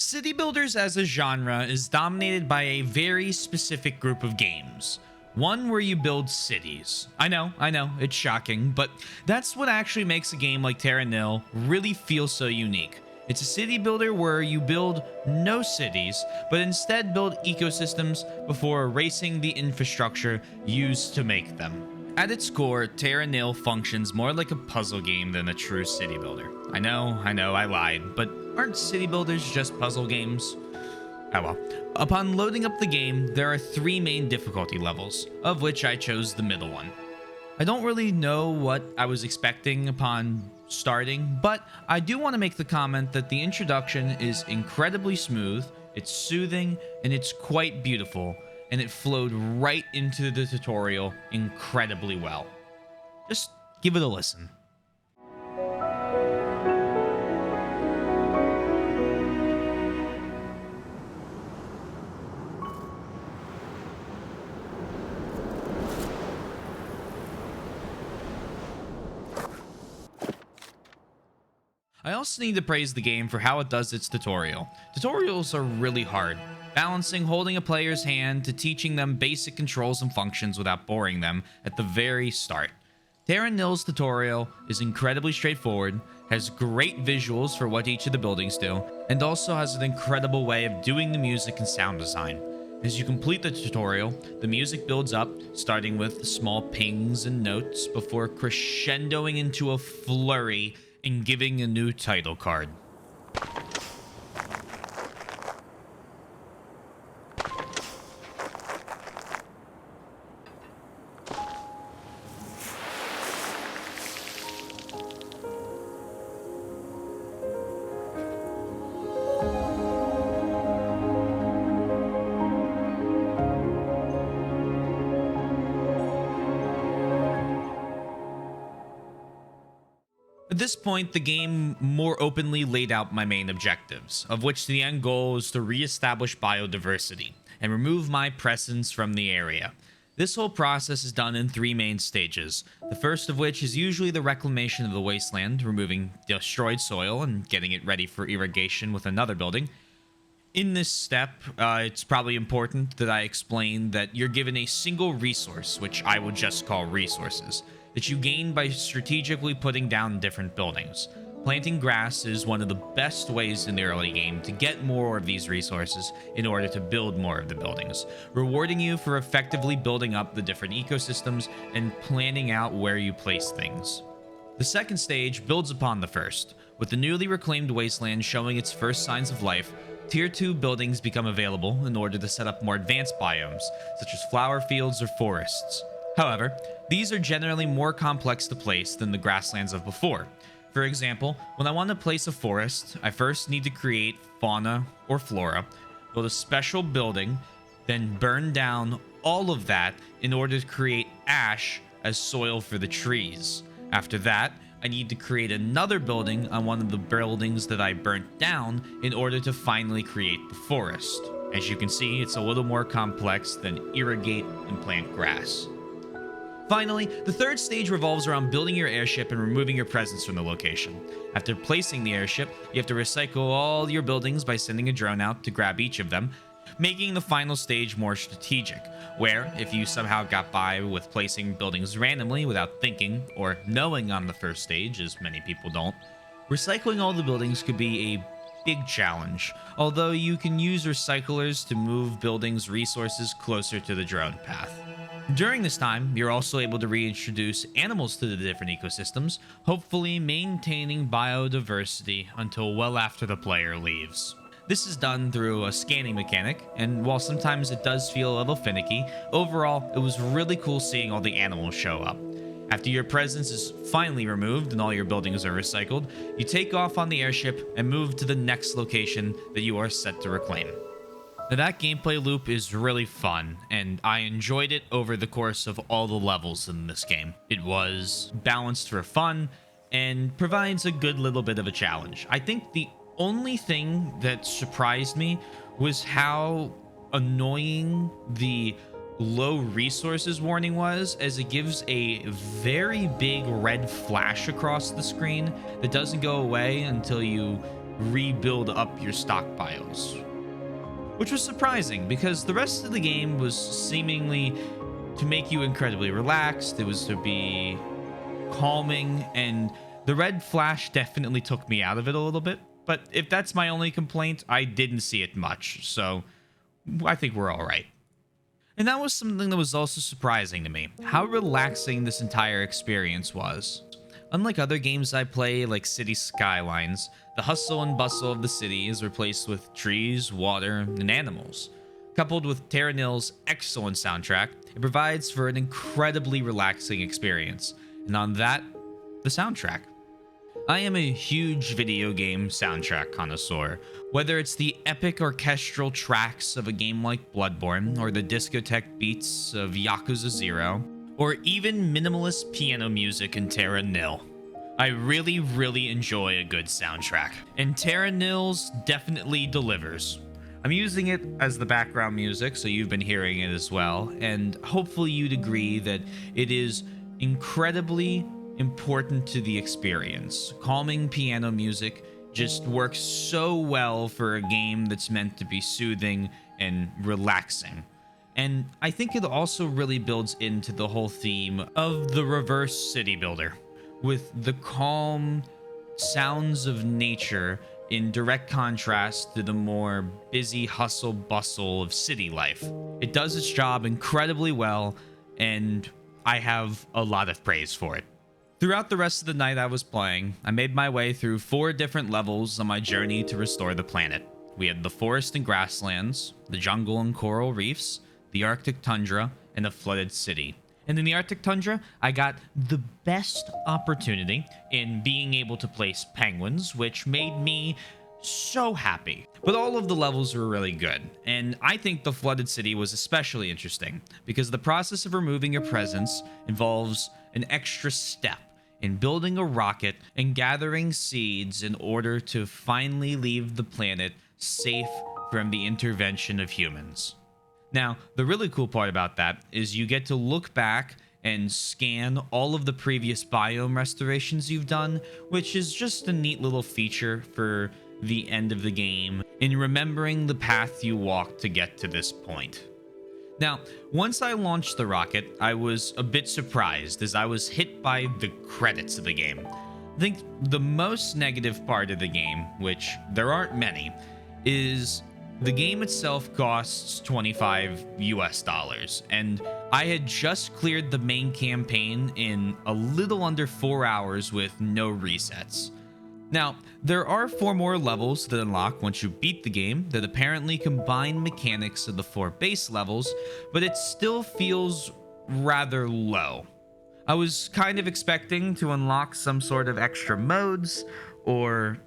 City builders as a genre is dominated by a very specific group of games. One where you build cities. I know, it's shocking, but that's what actually makes a game like Terra Nil really feel so unique. It's a city builder where you build no cities, but instead build ecosystems before erasing the infrastructure used to make them. At its core, Terra Nil functions more like a puzzle game than a true city builder. I know, I lied, but aren't city builders just puzzle games? Oh well. Upon loading up the game, there are 3 main difficulty levels, of which I chose the middle one. I don't really know what I was expecting upon starting, but I do want to make the comment that the introduction is incredibly smooth, it's soothing, and it's quite beautiful, and it flowed right into the tutorial incredibly well. Just give it a listen. I also need to praise the game for how it does its tutorial. Tutorials are really hard, balancing holding a player's hand to teaching them basic controls and functions without boring them at the very start. Terra Nil's tutorial is incredibly straightforward, has great visuals for what each of the buildings do, and also has an incredible way of doing the music and sound design. As you complete the tutorial, the music builds up, starting with small pings and notes before crescendoing into a flurry and giving a new title card. At this point, the game more openly laid out my main objectives, of which the end goal is to re-establish biodiversity and remove my presence from the area. This whole process is done in 3 main stages, the first of which is usually the reclamation of the wasteland, removing destroyed soil and getting it ready for irrigation with another building. In this step, it's probably important that I explain that you're given a single resource, which I would just call resources, that you gain by strategically putting down different buildings. Planting grass is one of the best ways in the early game to get more of these resources in order to build more of the buildings, rewarding you for effectively building up the different ecosystems and planning out where you place things. The second stage builds upon the first, with the newly reclaimed wasteland showing its first signs of life. Tier 2 buildings become available in order to set up more advanced biomes, such as flower fields or forests. However, these are generally more complex to place than the grasslands of before. For example, when I want to place a forest, I first need to create fauna or flora, build a special building, then burn down all of that in order to create ash as soil for the trees. After that, I need to create another building on one of the buildings that I burnt down in order to finally create the forest. As you can see, it's a little more complex than irrigate and plant grass. Finally, the third stage revolves around building your airship and removing your presence from the location. After placing the airship, you have to recycle all your buildings by sending a drone out to grab each of them, making the final stage more strategic, where if you somehow got by with placing buildings randomly without thinking or knowing on the first stage, as many people don't, recycling all the buildings could be a big challenge, although you can use recyclers to move buildings' resources closer to the drone path. During this time, you're also able to reintroduce animals to the different ecosystems, hopefully maintaining biodiversity until well after the player leaves. This is done through a scanning mechanic, and while sometimes it does feel a little finicky, overall it was really cool seeing all the animals show up. After your presence is finally removed and all your buildings are recycled, you take off on the airship and move to the next location that you are set to reclaim. Now that gameplay loop is really fun, and I enjoyed it over the course of all the levels in this game. It was balanced for fun, and provides a good little bit of a challenge. I think the only thing that surprised me was how annoying the low resources warning was, as it gives a very big red flash across the screen that doesn't go away until you rebuild up your stockpiles, which was surprising because the rest of the game was seemingly to make you incredibly relaxed. It was to be calming, and the red flash definitely took me out of it a little bit. But if that's my only complaint, I didn't see it much, so I think we're all right. And that was something that was also surprising to me, how relaxing this entire experience was. Unlike other games I play, like City Skylines, the hustle and bustle of the city is replaced with trees, water, and animals. Coupled with Terra Nil's excellent soundtrack, it provides for an incredibly relaxing experience. And on that, the soundtrack. I am a huge video game soundtrack connoisseur. Whether it's the epic orchestral tracks of a game like Bloodborne, or the discotheque beats of Yakuza 0, or even minimalist piano music in Terra Nil. I really enjoy a good soundtrack, and Terra Nil's definitely delivers. I'm using it as the background music, so you've been hearing it as well, and hopefully you'd agree that it is incredibly important to the experience. Calming piano music just works so well for a game that's meant to be soothing and relaxing. And I think it also really builds into the whole theme of the reverse city builder, with the calm sounds of nature in direct contrast to the more busy hustle bustle of city life. It does its job incredibly well, and I have a lot of praise for it. Throughout the rest of the night I was playing, I made my way through 4 different levels on my journey to restore the planet. We had the forest and grasslands, the jungle and coral reefs, the Arctic tundra, and a flooded city. And in the Arctic tundra, I got the best opportunity in being able to place penguins, which made me so happy. But all of the levels were really good, and I think the flooded city was especially interesting because the process of removing your presence involves an extra step in building a rocket and gathering seeds in order to finally leave the planet safe from the intervention of humans. Now, the really cool part about that is you get to look back and scan all of the previous biome restorations you've done, which is just a neat little feature for the end of the game in remembering the path you walked to get to this point. Now, once I launched the rocket, I was a bit surprised as I was hit by the credits of the game. I think the most negative part of the game, which there aren't many, is the game itself costs $25 US, and I had just cleared the main campaign in a little under 4 hours with no resets. Now, there are 4 more levels that unlock once you beat the game that apparently combine mechanics of the 4 base levels, but it still feels rather low. I was kind of expecting to unlock some sort of extra modes, or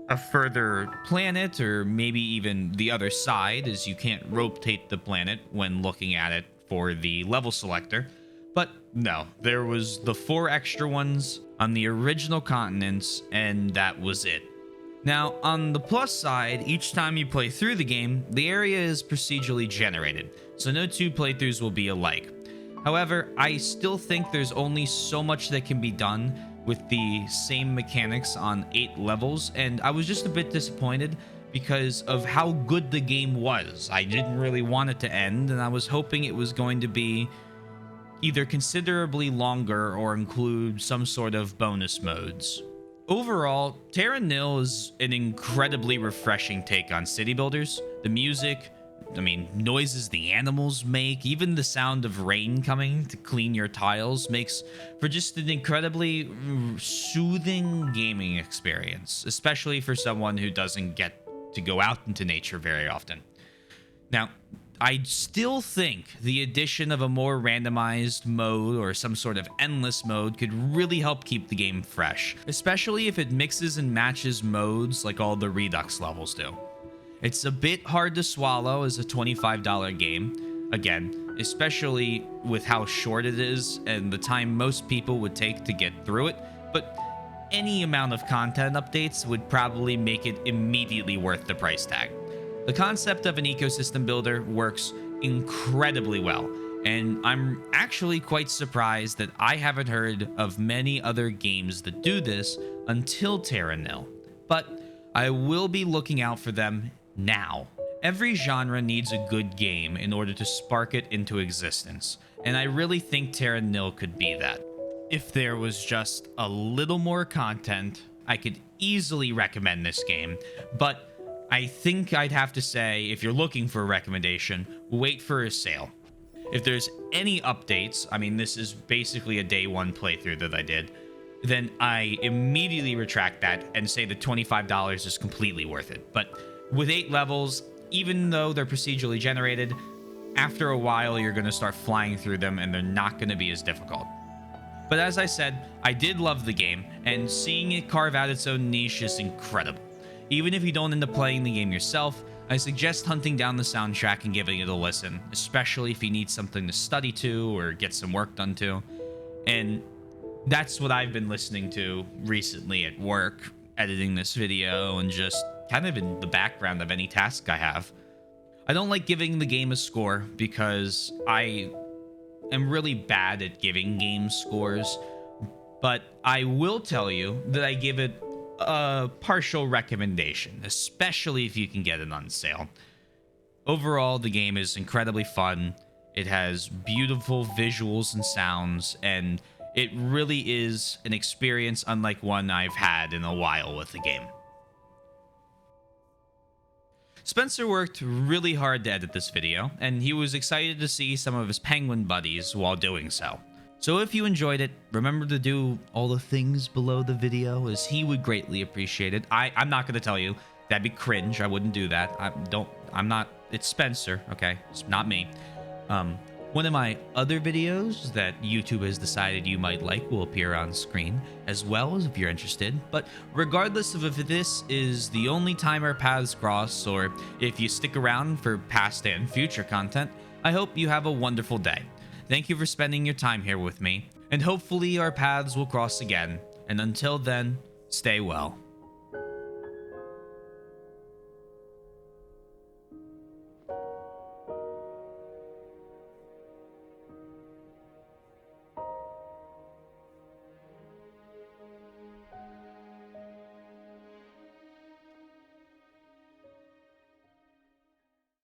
a further planet, or maybe even the other side, as you can't rotate the planet when looking at it for the level selector. But no, there was the 4 extra ones on the original continents, and that was it. Now, on the plus side, each time you play through the game, the area is procedurally generated, so no 2 playthroughs will be alike. However, I still think there's only so much that can be done with the same mechanics on 8 levels, and I was just a bit disappointed because of how good the game was. I didn't really want it to end, and I was hoping it was going to be either considerably longer or include some sort of bonus modes. Overall, Terra Nil is an incredibly refreshing take on city builders. The music, noises the animals make, even the sound of rain coming to clean your tiles makes for just an incredibly soothing gaming experience, especially for someone who doesn't get to go out into nature very often. Now, I still think the addition of a more randomized mode or some sort of endless mode could really help keep the game fresh, especially if it mixes and matches modes like all the Redux levels do. It's a bit hard to swallow as a $25 game, again, especially with how short it is and the time most people would take to get through it, but any amount of content updates would probably make it immediately worth the price tag. The concept of an ecosystem builder works incredibly well, and I'm actually quite surprised that I haven't heard of many other games that do this until Terra Nil. But I will be looking out for them now. Every genre needs a good game in order to spark it into existence, and I really think Terra Nil could be that. If there was just a little more content, I could easily recommend this game, but I think I'd have to say, if you're looking for a recommendation, wait for a sale. If there's any updates, I mean, this is basically a day one playthrough that I did, then I immediately retract that and say the $25 is completely worth it. But with 8 levels, even though they're procedurally generated, after a while you're going to start flying through them and they're not going to be as difficult. But as I said, I did love the game, and seeing it carve out its own niche is incredible. Even if you don't end up playing the game yourself, I suggest hunting down the soundtrack and giving it a listen, especially if you need something to study to or get some work done to. And that's what I've been listening to recently at work, editing this video and just kind of in the background of any task I have. I don't like giving the game a score because I am really bad at giving game scores, but I will tell you that I give it a partial recommendation, especially if you can get it on sale. Overall, the game is incredibly fun. It has beautiful visuals and sounds, and it really is an experience unlike one I've had in a while with the game. Spencer worked really hard to edit this video, and he was excited to see some of his penguin buddies while doing so. So if you enjoyed it, remember to do all the things below the video, as he would greatly appreciate it. I'm not going to tell you. That'd be cringe. I wouldn't do that. It's Spencer, okay? It's not me. One of my other videos that YouTube has decided you might like will appear on screen, as well as if you're interested. But regardless of if this is the only time our paths cross, or if you stick around for past and future content, I hope you have a wonderful day. Thank you for spending your time here with me, and hopefully our paths will cross again. And until then, stay well.